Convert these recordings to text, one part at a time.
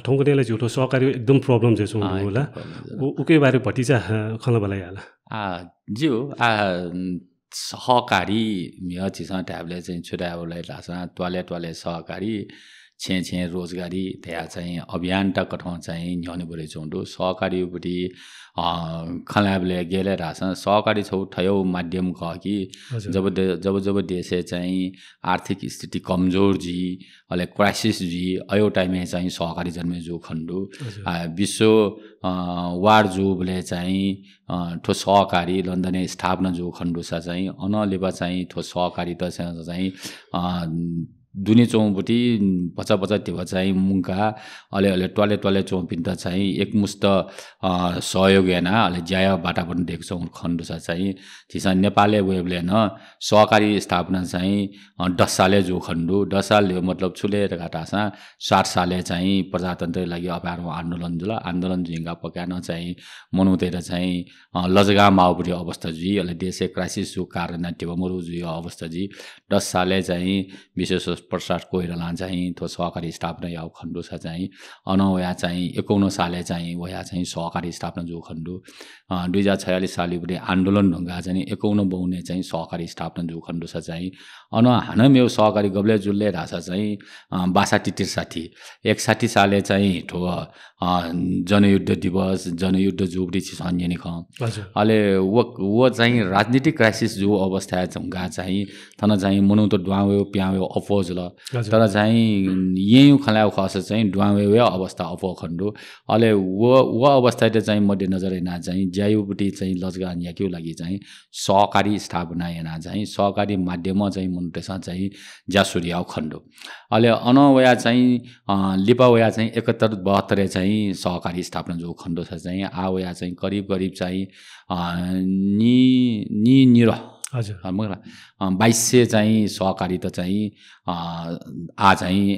ठोंगनेला झुठो सहकारी एकदम प्रॉब्लम जे छौं होला उके बारे भटिजा खला बलाई आला ज्यू सहकारी मिया चिसा ट्याबले चाहिँ छुटाउलाई लासा ट्वाले सहकारी छे रोजगारी त्यहाँ चाहिँ अभियान त कठौँ चाहिँ न्याउने बरे चौंडो सहकारीपट्टि खलाबले गेले रासन सहकारी छौ ठयो माध्यम क कि जब देशे चाहिँ आर्थिक स्थिति कमजोर जी अले क्राइसिस जी अयो टाइममा चाहिँ सहकारी जन्मे जो खण्डु विश्व वार जोबले चाहिँ ठो सहकारी लन्डने स्थापना जो खण्डु छ चाहिँ अनलेबा चाहिँ ठो सहकारी त चाहिँ दुने चौपट्टि पचा त्यो चाहिँ मुंका अले टले चौपिन त चाहिँ एकमुष्ट सहयोग हैन अले ज्याय बाटा पनि देख्छौं खण्ड छ चाहिँ तिसा नेपालले वेबले न सहकारी स्थापना चाहिँ 10 साले जो खण्डु 10 साल मतलब छुले घाटासा 60 साले चाहिँ प्रजातन्त्र लागि अपारो आन्दोलन जिंगा पकान चाहिँ मनुतेर चाहिँ लजगा माउपट्टि अवस्था जी अले देशे क्राइसिस जो कारण टेवा मरु जो अवस्था जी 10 साले चाहिँ विशेष प्रसाद कोइराला चाहिँ थो सहकारी स्थापना याउ खण्डु छ चाहिँ अनवया चाहिँ 51 साले चाहिँ वया चाहिँ सहकारी स्थापना जो खण्डु 2046 सालले आन्दोलन ढंगा चाहिँ 51 बहुने चाहिँ सहकारी स्थापना जो खण्डु छ चाहिँ अन हानमेउ सहकारी गबले जुलले रासा चाहिँ 62 61 साले चाहिँ ठो जनयुद्ध दिवस जनयुद्ध जोबडी छ अन्यने ख अले वो चाहिँ राजनीतिक क्राइसिस जो अवस्था ढंगा चाहिँ थन चाहिँ मनु त ड्वावे प्यावे अपोज ल तर चाहिँ यही खलाउ खस चाहिँ ड्वावे अवस्था अफो खण्डु अले वो अवस्था त चाहिँ मध्यनजर हैन चाहिँ ज्यायुपट्टि चाहिँ लजगा याक्यु लागि चाहिँ सहकारी स्थापना हैन चाहिँ सहकारी माध्यममा चाहिँ मुन्टेसा चाहिँ ज्यासुरियाउ खण्डु अले अनवया चाहिँ लिपावया चाहिँ 71 72 चाहिँ सहकारी स्थापना जो खण्डु छ चाहिँ आवया चाहिँ करिब चाहिँ नि हजुर मगला 2200 चाहिँ सहकारी त चाहिँ आ चाहिँ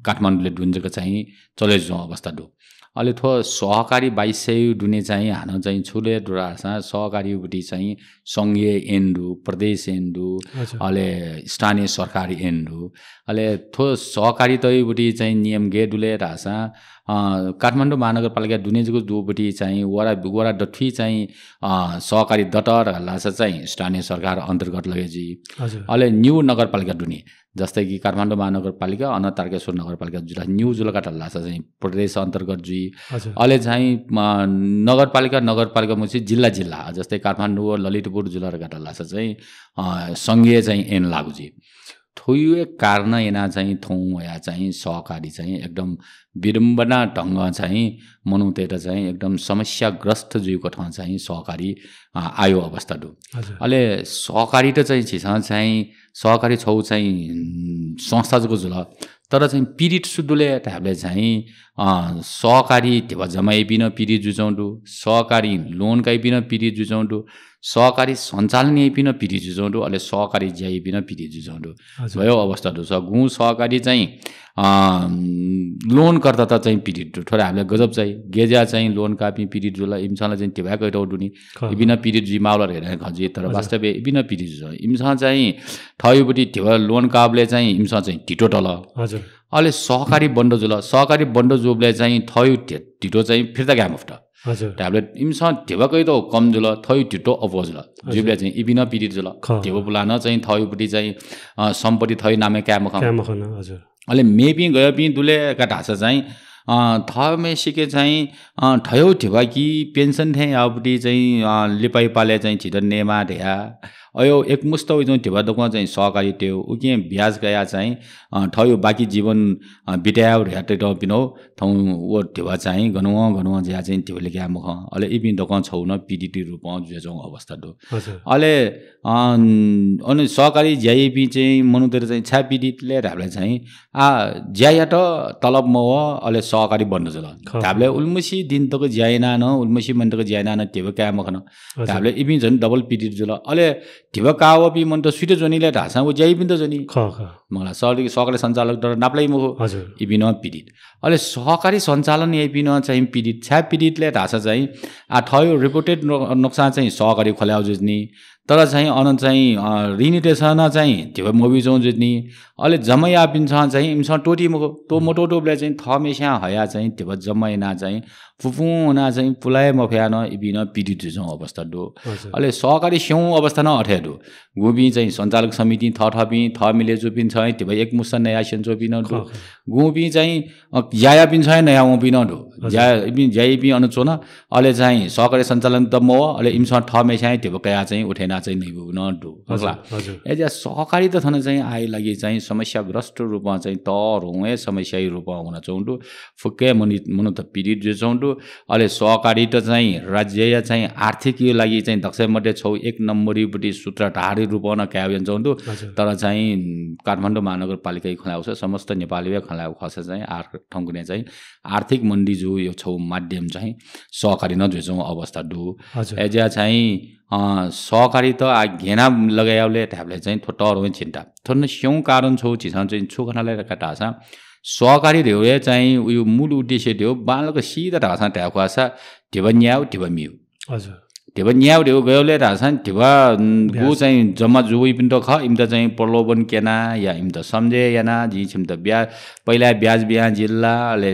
काठमाडौँले डुन्जेको चाहिँ चले जो अवस्था दु अले थो सहकारी 2200 दुने चाहिँ हान चाहिँ छुले दुरासा सहकारीपट्टि चाहिँ संघीय एन्डु प्रदेश एन्डु अले स्थानीय सरकारी एन्डु अले थो सहकारी तैपट्टि चाहिँ नियम गे दुले रासा काठमाडौँ महानगरपालिका दुनेजको दुपट्टि चाहिँ वडा डठी चाहिँ सहकारी दटर हल्लास चाहिँ स्थानीय सरकार अन्तर्गत लगेजी अले न्यू नगरपालिका दुने जस्तै कि काठमाडौँ महानगरपालिका अन तारकेश्वर नगरपालिका जुला न्यू जुलकाट हल्लास चाहिँ प्रदेश अन्तर्गत जी अले चाहिँ नगरपालिका मुछि जिल्ला जस्तै काठमाडौँ ललितपुर जुलकाट हल्लास चाहिँ संघीय चाहिँ एन लागु जी थोयुए कारण एना चाहिँ थौं या चाहिँ सहकारी चाहिँ एकदम विडम्बना ढंग चाहिँ मनुतेर चाहिँ एकदम समस्याग्रस्त जुको ठाउँ चाहिँ सहकारी आयो अवस्था दु अले सहकारी त चाहिँ छिसा चाहिँ सहकारी छौ चाहिँ संस्थाजको जुल तर चाहिँ पीडित सुदुले हामीले चाहिँ सहकारी तेवा जमाइ बिन पीडित जुचौंडु सहकारी लोन काइ बिन पीडित जुचौंडु सहकारी सञ्चालन यही पिन पीडित जुचौंडु अले सहकारी ज्याइ बिन पीडित जुचौंडु भयो अवस्था दु छ गु सहकारी चाहिँ लोन कर्ता त चाहिँ पीडित थोरै हामीले गजब चाहिँ गेजा चाहिँ लोन कापी पीडित जुला इमसाले चाहिँ तेवा गइटौ दुनी बिन पीडित जि माउला हेरेर खजी तर वास्तवमा बिन पीडित जुल इमसा चाहिँ ठयुबटी तेवा लोन काबले चाहिँ इमसा चाहिँ टिटो टल हजुर अले सहकारी बन्ड जुल सहकारी बन्ड जोबले चाहिँ ठयु टिटो चाहिँ फिर्ता ग्याम अफ्ट हजुर ट्याब्लेट इमसा ढेबकै त कम जुल थयु टिटो अपोज ल जुबले चाहिँ इबिन पीडित जुल ढेबो बुलान चाहिँ थयुपट्टि चाहिँ सम्पत्ति थयु नामे क्याम खन हजुर अले मेपी गयपी दुले का ढासा चाहिँ थमे सिके चाहिँ ठयौ ठेवा कि पेन्सन थे यापट्टि चाहिँ लिपाइ पाले चाहिँ छिटो नेमा ढ्या अयो एकमुष्ट जो ठेवा दोकान चाहिँ सहकारी त्यो उके ब्याज गया चाहिँ ठयो बाँकी जीवन बिटाया ढ्याटे पिनो थौ वो ठेवा चाहिँ गनुवा ज्या चाहिँ ठेवले क्या मुख अले इपि दोकान छौन पीडीटी रूपमा जुजौ अवस्था दो अले अनि सहकारी ज्याइपि चाहिँ मनुतिर चाहिँ छा पीडितले हामीले चाहिँ ज्याया त तलब म हो अले सहकारी बन्नु जल हामीले उल्मुसी दिन तको ज्याइना न उल्मुसी मन तको ज्याइना न ठेवा क्या मुख न हामीले इपि झन् डबल पीडित जुल अले ठेवा कावपि मन त सुइटे जनीले ढासा उ ज्याइ पनि त जनी मलाई सहकारी सञ्चालक डर नाप्लै मुखो हजुर इबिन पीडित अहिले सहकारी सञ्चालन इबिन चाहिँ पीडित छ्या पीडितले ढासा चाहिँ आ ठयो रिपोर्टेड नोक्सान चाहिँ सहकारी खोल्याउ जुझ्नी तर चाहिँ अन चाहिँ रिनिटेसन चाहिँ त्यो मोबी जाउँ जुझ्नी अहिले जम्मै आपिन्छ चाहिँ इमसँग टोटी मुखो तो मोटोटोपले चाहिँ थमेस्या हया चाहिँ त्यो जम्मै ना चाहिँ फुफुना चाहिँ पुलाय मफ्यान इबिन पीडित जुझौँ अवस्था डो अहिले सहकारी स्यौँ अवस्था न अठ्या डो गोबी चाहिँ सञ्चालक समिति थपी थ मिले जोपिन छ त्यो एक मुसन नयाँ सेन जोपिन डो गोबी चाहिँ याया पिन छ नयाँ ओपिन डो ज्याइपि अनुचोन अहिले चाहिँ सहकारी सञ्चालन त म अहिले इमसँग थमेस्या त्यो कया चाहिँ उठेना चाहिँ नै न डो होला एज सहकारी त थन चाहिँ आइ लागि चाहिँ समस्याग्रस्त रूपमा चाहिँ तरुए समस्यायी रूपमा हुन चाहन्छु फुक्कै मुनु त पीडित जो चाहन्छु अहिले सहकारी त चाहिँ राज्य चाहिँ आर्थिक यो लागि चाहिँ दक्षमध्ये छौ एक नम्बरीपट्टि सूत्रधारी रूपमा क्याबिन चाहन्छु तर चाहिँ काठमाडौँ महानगरपालिका खुलाउँछ समस्त नेपाली खुलाउ खस चाहिँ ठाउँकुने चाहिँ आर्थिक मण्डी जो यो छौ माध्यम चाहिँ सहकारी नजुझौँ अवस्था डु एज चाहिँ सहकारी त घेना लगायाउले ट्याबले चाहिँ थोटर हो चिन्ता थोर्न स्यौँ कारण छौ चिसन चाहिँ छुखनालाई काटा सहकारी ढेउले चाहिँ उयो मूल उद्देश्य थियो बालको सिधा ढासा ट्याखुवासा ढेवा न्याउ ढेवा मिउ हजुर ढेवा न्याउ ढेउ गयोले ढासा ढेवा गो चाहिँ जम्मा जोइ पनि त ख इम त चाहिँ प्रलोभन केना या इम त सम्झे याना जी छिम त ब्याज पहिला ब्याज बिहा जिल्लाले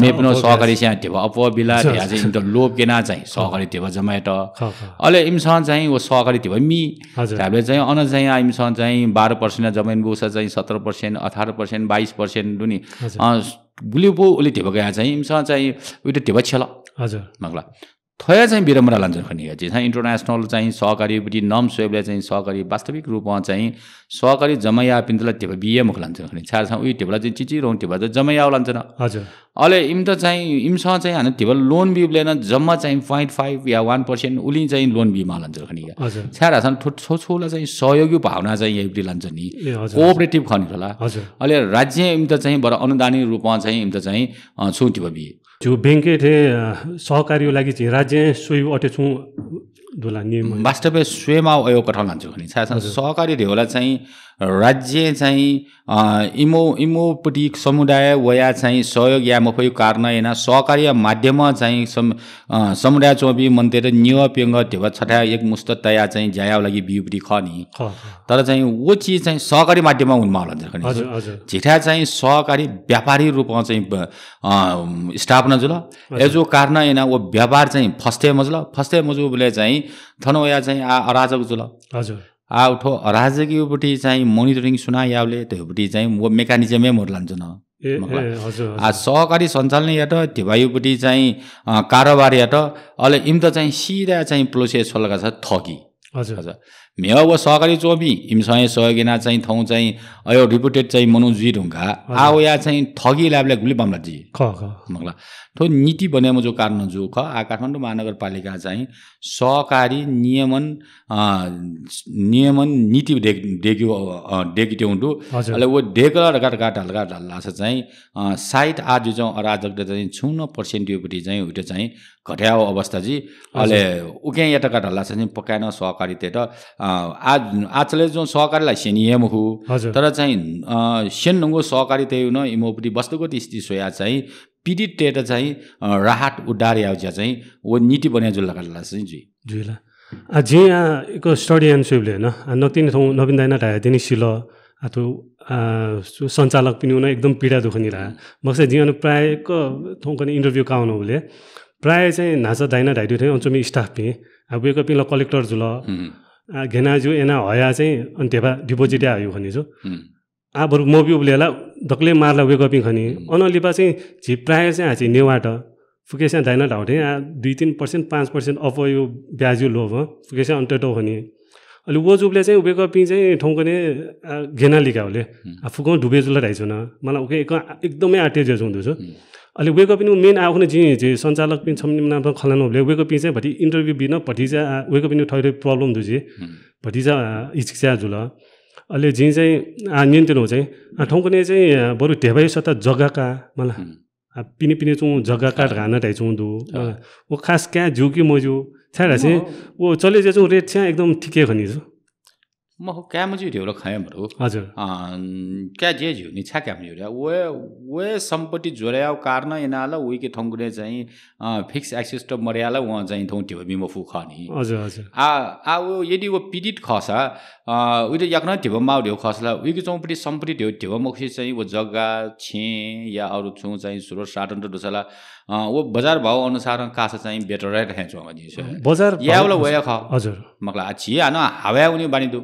मेपनो सहकारी स्या ढेवा अपो बिला या चाहिँ इम त लोभ केना चाहिँ सहकारी ढेवा जमाएट अहिले इमसँग चाहिँ वो सहकारी ढेवा मि हामीले चाहिँ अन चाहिँ इमसँग चाहिँ 12% जमिन बुसा चाहिँ 17% 18% 22% दुनी गुलिपो उले ढेवा गया चाहिँ इमसँग चाहिँ उयो ढेवा छेल हजुर मगला थया चाहिँ बिरमरा लान्छन् खनि चाहिँ इन्टरनेसनल चाहिँ सहकारीपट्टि नम सोबले चाहिँ सहकारी वास्तविक रूपमा चाहिँ सहकारी जमाया पिन्तला टेबल बिए मुख लान्छन् खनि छार छ उही टेबल चाहिँ चिची रौँ टेबल त जमाया लान्छन् हजुर अहिले इम त चाहिँ इमसँग चाहिँ हान टेबल लोन बिउलेन जम्मा चाहिँ 0.5 या 1% उली चाहिँ लोन बिमा लान्छन् खनि छार हासन छोला चाहिँ सहयोगी भावना चाहिँ यही लान्छ नि कोअपरेटिभ खनि होला अहिले राज्य इम त चाहिँ बर अनुदानी रूपमा चाहिँ इम त चाहिँ छु टेबल बिए जो बैंके थे सहकारी लागि चाहिँ राज्य सोही अटे छु दुला नियम वास्तवमा स्वयमा अयो कठा लान्छु खनि सहकारी ढेउला चाहिँ राज्य चाहिँ इमोपट्टि समुदाय वया चाहिँ सहयोग या मफै कारण हैन सहकारी माध्यममा चाहिँ समुदाय चोबी मन्तेर निय पेंग ढेवा छठा एक मुस्त तया चाहिँ ज्याया लागि बिउपट्टि खनि तर चाहिँ वो चीज चाहिँ सहकारी माध्यममा हुनमा लान्छ खनि झिठा चाहिँ सहकारी व्यापारी रूपमा चाहिँ स्थापना जुल एजो कारण हैन वो व्यापार चाहिँ फस्टे मजुले चाहिँ थनोया चाहिँ अराजक जुल हजुर आ उठो अराजकीयपट्टि चाहिँ मोनिटरिङ सुना यावले त्योपट्टि चाहिँ वो मेकानिजमै मोड लान्छ न सहकारी सञ्चालन या त ढेवायुपट्टि चाहिँ कारोबार या त अहिले इम त चाहिँ सिधा चाहिँ प्रोसेस छोलका छ थकी हजुर मेवा वो सहकारी चोबी इमसँग सहयोगिना चाहिँ ठाउँ चाहिँ अयो रिपोर्टेड चाहिँ मनोजी ढुङ्गा आओ या चाहिँ ठगी ल्याबले गुली बमला जी मगला तो नीति बनेमा जो कारण जो ख आ काठमाडौँ महानगरपालिका चाहिँ सहकारी नियमन नीति डेकिट्याउँदो अहिले वो डेकर गाटा लाछ चाहिँ साइट आज जो चाहिँ अराजक चाहिँ 0% योपट्टि चाहिँ उठे चाहिँ घट्याओ अवस्था जी अहिले उके यता ढल्ला चाहिँ पकाएन सहकारी तेट आजले जो सहकारीलाई सेनियम हो तर चाहिँ सेन्नुको सहकारी त्यही न इमोपट्टि वस्तुगत स्थिति सोया चाहिँ पीडित टेट चाहिँ राहत उद्धार याउजा चाहिँ वो नीति बन्या जो लगाला चाहिँ जी जुला जे एको स्टडी एन्सुले हैन नतिन ठाउँ नवीन दाइना ढाया दिनी सिल अथवा सञ्चालक पनि हुन एकदम पीडा दुखनी रहा मक्से जीवन प्रायको ठाउँको इन्टरभ्यू काउनु हुले प्राय चाहिँ नाचा दाइना ढाइदु थियो अञ्चमी स्टाफ पे अब एक पिला कलेक्टर जुल घेना जो एना हया चाहिँ अनि तेबा डिपोजिट आयो खनि जो आ बरु मोबी उब्लेला दक्ले मारला वेक अपिङ खनि अनलिपा चाहिँ झि प्राय चाहिँ हाची नेवाट फुकेसा दाइना ढाउथे 2-3% 5% अफ यो ब्याज लो भ फुकेसा अन्टेटो खनि अलि वो जुबले चाहिँ वेक अपिङ चाहिँ ठौकने घेना लिकाउले आफुको डुबे जुल राइछ न मलाई ओके एकदमै आटे जे जुन्दु छ अलि वेक अपिङ मेन आउने जे सञ्चालक पनि छम नाम खलानु होले वेक अपिङ चाहिँ भटी इन्टरभ्यू बिन भटिजा वेक अपिङ थोरै प्रब्लम दुजे भटिजा इच्छा जुल अहिले जी चाहिँ नियन्त्रण हो चाहिँ ठाउँकने चाहिँ बरु ढेबाई सता जग्गाका मलाई पिने पिने चुँ जग्गाका घाना ढाइ चुँदो वो खास क्या जू कि मजू छाडा चाहिँ वो चले जाऊँ रेट चाहिँ एकदम ठिकै खनि छु 么干么就丢了看不着。 हजुर क्या जे झ्यो नि छा क्या झ्यो वे सम्पत्ति जोड्या कारण यनाला उइके थंगुने चाहिँ फिक्स एक्सेस त मर्याला वहाँ चाहिँ थौ त्यो बिमो फु खनी हजुर हजुर आ वो यदि वो पीडित खसा उइले याक्न त्यो माउ ढ्यो खसला उइके चौपटी सम्पत्ति ढ्यो त्यो मखि चाहिँ वो जग्गा छे या अरु छु चाहिँ सुरत साटन त दुसला वो बजार भाव अनुसार कासा चाहिँ बेटर रेट है छ बजार यावला वया ख हजुर मकला छि आन हावा उनी बानी दु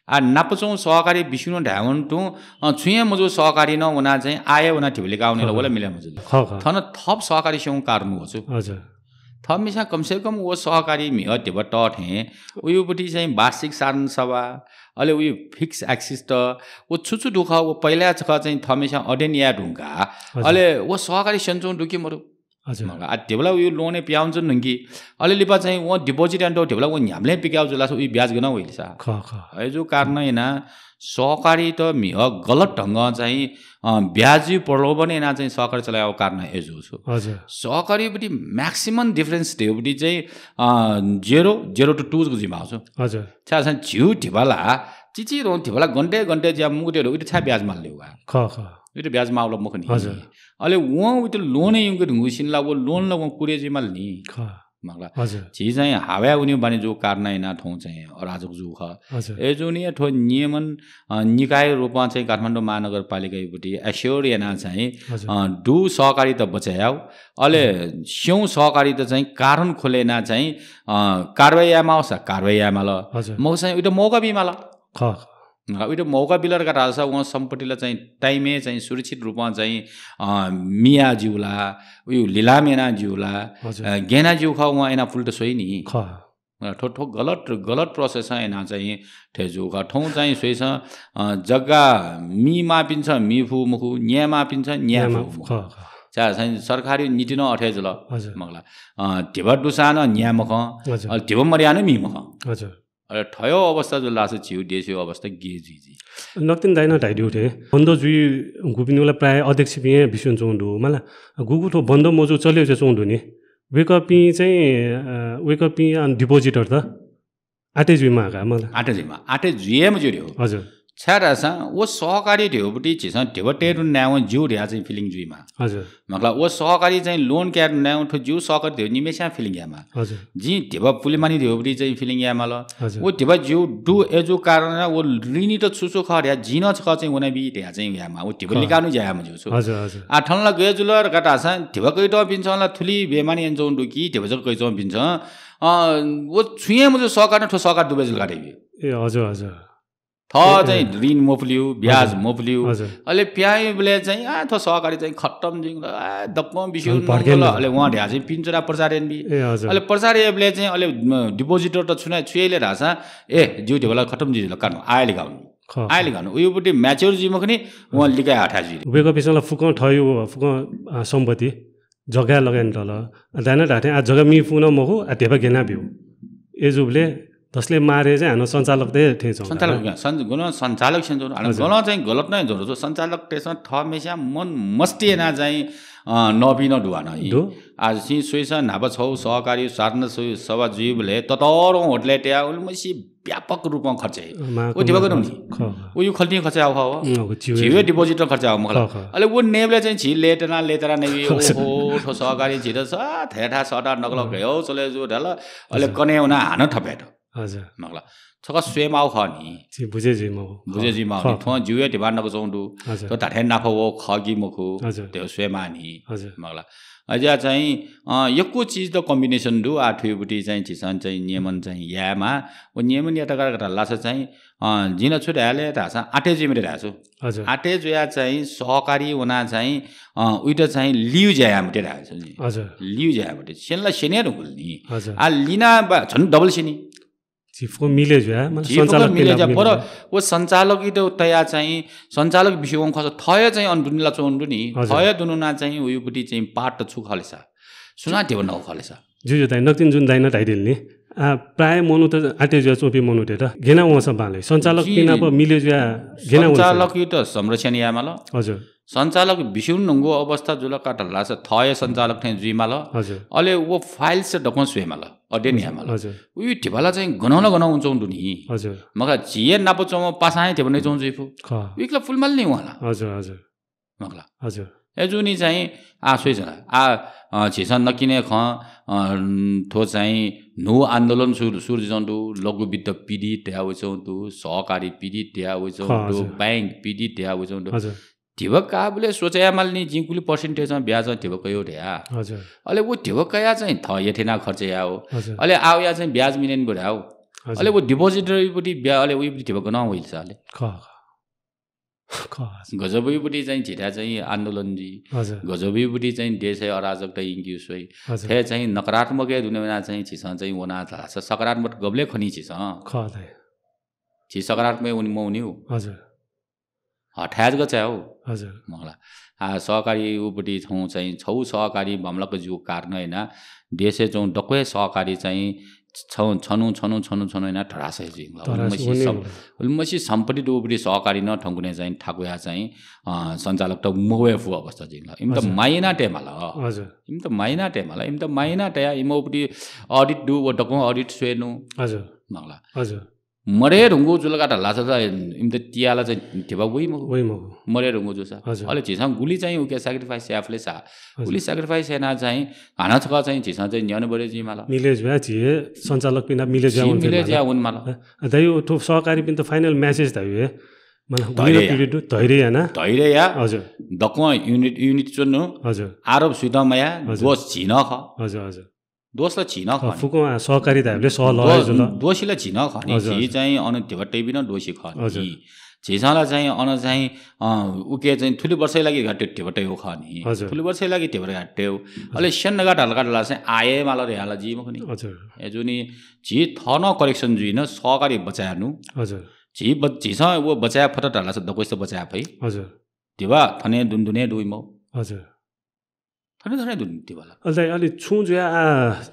नापचौँ सहकारी विष्णु ढ्याउन टु छुए मजु सहकारी न उना चाहिँ आए उना ठिबले गाउने ल बोला मिले मजु थन थप सहकारी सेउ कार्नु होछु हजुर थप मिसा कम से कम वो सहकारी मिह टेब टट हे उयोपटी चाहिँ वार्षिक साधारण सभा अले उयो फिक्स एक्सिस त वो छुछु दुख वो पहिला छ चाहिँ थमेसा अडेनिया ढुंगा अले वो सहकारी सञ्चौ दुकी मरु हजुर टेबला उयो लोने प्याउँछ नंगी अले लिपा चाहिँ वो डिपोजिट एन्ड टेबला वो न्यामले पिकाउ जुला उयो ब्याज गन होइलसा ख ख जो कारण हैन सहकारी त मिह गलत ढंग चाहिँ ब्याजी प्रलोभन हैन चाहिँ सहकारी चलाएको कारण एजो छ हजुर सहकारी बडी म्याक्सिमम डिफरेन्स देउबडी चाहिँ 0 to 2 को जिमा छ हजुर छा छ झिउ ढिबला चिची रो ढिबला घण्टे घण्टे ज्या मुटेरो उति छा ब्याज माल लेउगा ख ख उति ब्याज माउल मखनी हजुर अले वो उति लोन युङ ढुङसिनला वो लोन ल कुरे जिमाल नि ख मगला हजुर छि चाहिँ हावा उनी बानी जो कारण हैन ठौ चाहिँ अराजक जु ख हजुर एजुनी ठो नियमन निकाय रूपमा चाहिँ काठमाडौँ महानगरपालिकाबुटी एस्योर याना चाहिँ डु सहकारी त बचायाउ अले स्यौ सहकारी त चाहिँ कारण खोलेना चाहिँ कारबाहीमा आउँछ कारबाहीमा ल म चाहिँ उइट मौका बिमा ल ख उइट मौका बिलर का राजा वहाँ सम्पत्तिलाई चाहिँ टाइमे चाहिँ सुरक्षित रूपमा चाहिँ मिया जिउला उयो लिलामेना जिउला गेना जिउ ख वहाँ एना फुल्ट सोइ नि ख ठो गलत प्रोसेस हैन चाहिँ ठेजु ख ठौ चाहिँ सोइछ जग्गा मी मापिन्छ मी फु मुखु न्या मापिन्छ न्या फु ख चा चाहिँ सरकारी नीति न अठेज ल मगला टेबा दुसान न्या मख टेबा मर्यान मी मख हजुर अरे ठयो अवस्था जो लास छिउ देस्यो अवस्था गेजी नक्तिन दाइन टाइडी उठे बन्द जुई गुपिनुला प्राय अध्यक्ष पिए विश्वन चौंडु मला गुगु ठो बन्द मोजु चल्यो चाहिँ चौंडु नि वेकअपी चाहिँ वेकअपी डिपोजिटर त आटे जुइमा का मला आटे जुएम जुर्यो हजुर छारासा वो सहकारी ढेउबटी छिसा ढेबटेरु न्याउ जिउ ढ्या चाहिँ फिलिङ जुइमा हजुर मतलब वो सहकारी चाहिँ लोन क्यार न्याउ ठो जिउ सहकारी ढेउ निमेसा फिलिङ यामा हजुर जी ढेबा पुलिमानी ढेउबटी चाहिँ फिलिङ यामा ल वो ढेबा जिउ डु एजो कारण वो ऋणी त छुसो खर्या जिन छ चाहिँ उना बि ढ्या चाहिँ यामा वो ढेबा लिकानु जायामा जिउ छु हजुर हजुर आ ठनला गएजुलर गटासा ढेबा कै ट पिन्छ ला थुली बेमानी एन्जौ डुकी ढेबा जक कै जौ पिन्छ वो छुए म जो सहकारी ठो सहकारी दुबेजुल गाडेबि ए हजुर हजुर थ चाहिँ ऋण मोफलिउ ब्याज मोफलिउ अहिले प्याइले चाहिँ थ सहकारी चाहिँ खट्टम जिङ दक्कम बिस्यु अहिले उहाँ ढ्या चाहिँ पिन्चरा प्रचार एनबी अहिले प्रचार एबले चाहिँ अहिले डिपोजिटर त छुना छुएले रासा ए जिउ ढेबला खट्टम जिउ काट्नु आइले गाउनु आइले गाउनु उयोपट्टि म्याच्योर जिउमा पनि उहाँ लिकाइ आठा जी वेको पिसला फुक ठयो फुक सम्पत्ति जग्गा लगाइन तल दाना ढाटे आ जग्गा मि फुन मखु आ ढेबा गेना बिउ एजुबले तसले मारे चाहिँ हाम्रो सञ्चालक त्यही थिएछ सञ्चालक गल चाहिँ गलत नै जोड्छ सञ्चालक त्यसमा थमेसा मन मस्टिएना चाहिँ नबिन डुवान आज सी सोइस नाप छौ सहकारी सार्न सभा जीवले ततरो होटले ट्या उलमसी व्यापक रूपमा खर्चे ओ दिबा गर्नु नि ओ यो खल्टी खर्च आउ हो जीवे डिपोजिट खर्च आउ मखला अले वो नेबले चाहिँ छि लेतरा नेबी ओहो ठो सहकारी छिर छ थेठा सटा नगल गयो चले जो ढल अले कनेउना हान थपेट हजुर मगला छका स्वयं आउ खनी छि बुझे जिमा थो जुए टिबा नक जोंडु तो ताठे नाफो वो खगी मखु त्यो स्वयं आनी मगला अझै चाहिँ यको चीज द कम्बिनेसन दु आठुबुटी चाहिँ छिसन चाहिँ नियमन चाहिँ यामा ओ नियमन या टका लास चाहिँ जिन छुट हाले थासा आटे जिमरे राछु हजुर आटे जोया चाहिँ सहकारी हुना चाहिँ उइट चाहिँ लिउ जायामटे राछु नि हजुर लिउ जायामटे सेनला सेनेर गुल्नी आ लिना छन डबल सेनी चिफको मिले जो सञ्चालक मिले जा पर वो सञ्चालक त तया चाहिँ सञ्चालक विषयमा खस थय चाहिँ अनदुनिला चोन्डु नि थय दुनुना चाहिँ उयोपटी चाहिँ पाट छु खलेसा सुना देव न खलेसा जो दाइ नक्तिन जुन दाइ न दाइदिल नि प्राय मनु त आटेजुवा चोपी मनुटे त घेना वस बाले सञ्चालक पिना प मिलेजुवा घेना वस सञ्चालक त संरक्षण यामाल हजुर सञ्चालक बिसुन नंगो अवस्था जुल काटला छ थय सञ्चालक थे जुइमाल हजुर अले वो फाइल से डकन सुएमाल अडेन यामाल हजुर उयो टिभाला चाहिँ गनाउन गनाउन चौं दुनी हजुर मगा जिए नापो चौं पासाए थे भने चौं जुइफु ख विकला फुलमाल नै वाला हजुर हजुर मगला हजुर एजुनी चाहिँ आसोइ छ छिसन नकिने ख थो चाहिँ नो आन्दोलन सुरु जंदु लघु वित्त पीडित त्या वचौंदु सहकारी पीडित त्या वचौंदु बैंक पीडित त्या वचौंदु हजुर धिवक काबले सोचया मालनी जिंकुली पर्सेन्टेजमा ब्याज धिवक यो ढ्या हजुर अले वो धिवक कया चाहिँ थ यथेना खर्च या हो हजुर अले आउ या चाहिँ ब्याज मिलेन बढाउ अले वो डिपोजिटरी पटी ब्या अले उयो धिवक न होइल छ अले ख ख गजबैपट्टि चाहिँ छिटा चाहिँ आन्दोलन जी हजुर गजबैपट्टि चाहिँ देश अराजकता इन्क्युस होइ हजुर फे चाहिँ नकारात्मक दुनियामा चाहिँ छिस चाहिँ वना छ सकारात्मक गबले खनी छिस ख दाइ छि सकारात्मक उनी मौनी हो हजुर हठाज गचा हो हजुर मगला सहकारी उपटि छौं चाहिँ छौ सहकारी मामलाको जो कारण हैन देशे चौं डक्कै सहकारी चाहिँ छनु हैन ठरासै जिङ उल्मसी सम्पत्ति उपटि सहकारी न ठंगुने चाहिँ ठाकुया चाहिँ सञ्चालक त मोवेफु अवस्था जिङ इम त माइना टेमाल हजुर इम त माइना टेमाल इम त माइना टेया इम उपटि अडिट दु वटको अडिट सुएनु हजुर मगला हजुर मरे रुंगु जुलगा ढल्ला छ इम त तियाला चाहिँ ढेबा वइ म मरे रुंगु जुसा अले छिसं गुली चाहिँ उके सैक्रिफाइस याफले सा गुली सैक्रिफाइस हैन चाहिँ हाना छका चाहिँ छिसं चाहिँ न्यानो बरे जिमाला मिलेज भ्या छिए सञ्चालक पिना मिलेज जाउन मिलेज या उन माला दाइ ठो सहकारी पिन त फाइनल मेसेज दाइ हे मलाई गुली पिरियड धैर्य हैन धैर्य या हजुर दक्व युनिट चुन्नु हजुर आरोप सुदमया दोष छिन ख हजुर हजुर दोषलाई छिन खनि फुको सहकारी दाइले सह लय जुल दोषीलाई छिन खनि छि चाहिँ अन देवटै बिन दोषी खनि छिसला चाहिँ अन चाहिँ उके चाहिँ ठुली वर्षै लागि घट्टे देवटै हो खनि ठुली वर्षै लागि देवटै घट्ट्यो अले शन गाट हल्का चाहिँ आए माल रे हाला जी म खनि हजुर एजुनी छि थन करेक्सन जुइन सहकारी बचायानु हजुर छिस वो बचाया फटट हल्ला छ दकोइस बचाया भई हजुर देवा थने दुन्दुने दुइमौ हजुर थने दुन्ती वाला अझै अलि छु जुया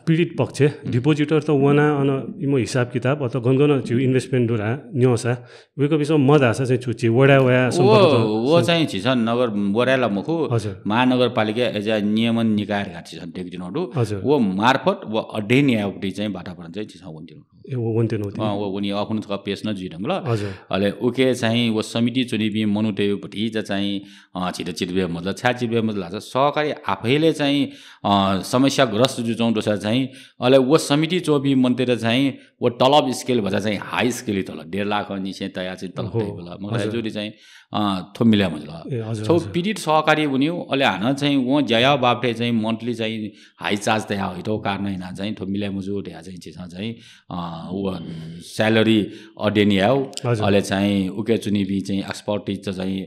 पीडित पक्ष डिपोजिटर त वना अन इमो हिसाब किताब अथवा गनगन छु इन्भेस्टमेन्ट दुरा न्योसा वेको बिस मजा आसा चाहिँ छुची वडा वया सम्पर्क वो चाहिँ छिसन नगर वडाला मखु हजुर महानगरपालिका एज अ नियमन निकाय छिसन टेक्दिनहरु वो मार्फत वो अडेन याउटी चाहिँ बाटापरण चाहिँ छिसन वन्तिनु वो वन्तिनु वो उनी आफ्नो छ पेस न जुइदंग ल हजुर अले उके चाहिँ वो समिति चुनिबि मनुटेपटी चाहिँ छिटो चितबे मतलब छाचिबे मतलब लाछ सहकारी आफैले चाहिँ समस्याग्रस्त जुझौँ दोसा चाहिँ अले वो समिति चोबी मन्तिर चाहिँ वो तलब स्केल भजा चाहिँ हाई स्केल तल 1.5 लाख निसे तया चाहिँ तलब टेबल मलाई जुरी चाहिँ थो मिल्या मजला छौ पीडित सहकारी बन्यो अले हान चाहिँ वो जया बापले चाहिँ मन्थली चाहिँ हाई चार्ज तया होइतो कारण हैन चाहिँ थो मिल्या मजु ढ्या चाहिँ छिसा चाहिँ वो स्यालेरी अडेनियाउ अले चाहिँ उके चुनिबी चाहिँ एक्सपर्टिज चाहिँ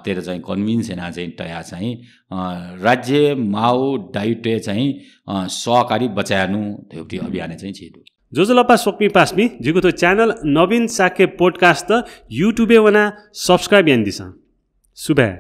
तेरे चाहिँ कन्भिन्स हैन चाहिँ तया चाहिँ राज्य माउ डाइटे चाहिँ सहकारी बचायानु एउटी अभियान चाहिँ छिदु जोजलपा सोक्मी पास्मी जिगु तो च्यानल नवीन साके पोडकास्ट यूट्यूबे वना सब्स्क्राइब यान दिसा सुबह